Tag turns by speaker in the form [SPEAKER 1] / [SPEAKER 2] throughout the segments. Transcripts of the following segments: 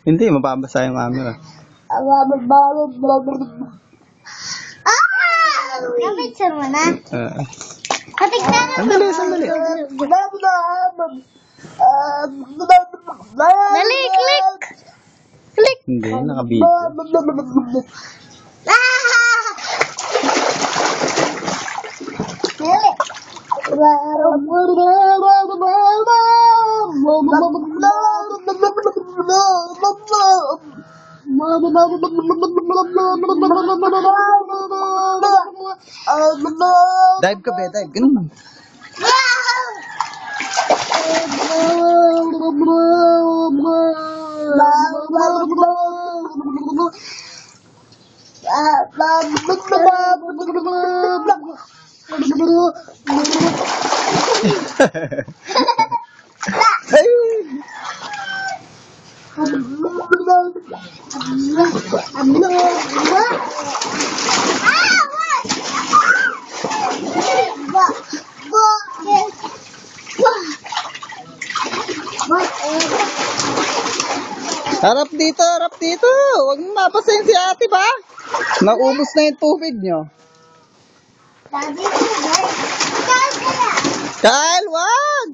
[SPEAKER 1] Hindi, mababasa yung camera.
[SPEAKER 2] Na-picture mo na? Patignan na.
[SPEAKER 1] Sandali.
[SPEAKER 2] Dali, click! Click!
[SPEAKER 1] Hindi, nakabidyo.
[SPEAKER 2] Dali.
[SPEAKER 1] Dive ka, be, dive. Ganun. Harap dito, harap dito. Huwag mo mapasayin si ate ba? Naubos na yung tubig nyo. Kyle, wag!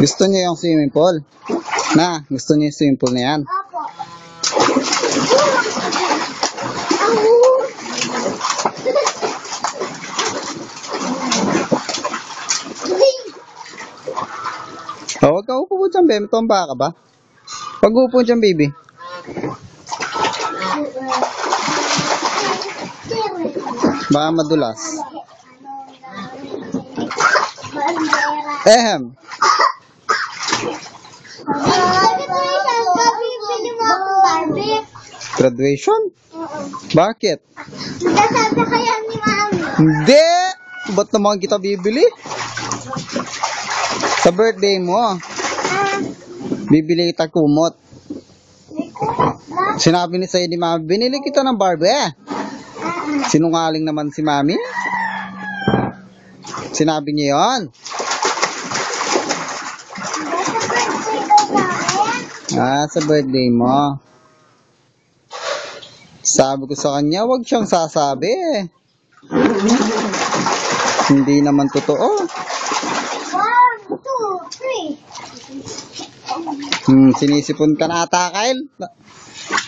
[SPEAKER 1] Gusto niyo yung swimming pool? Na, gusto niyo yung swimming pool na yan? Oh, huwag ka upo po dyan, baby. Tumba ka ba? Huwag upo dyan, baby. Baka madulas. Ehem. Graduation? Bakit?
[SPEAKER 2] Nasasya kaya ni Mami.
[SPEAKER 1] Hindi! Ba't naman kita bibili? Sa birthday mo, bibili kita kumot. Sinabi ni sa'yo ni Mami, binili kita ng Barbie. Sinungaling naman si Mami. Sinabi niya yun. Sa birthday mo. Sabi ko sa kanya, wag siyang sasabi. Hindi naman totoo.
[SPEAKER 2] 1, 2, 3.
[SPEAKER 1] Sinisipon ka na ata, Kyle.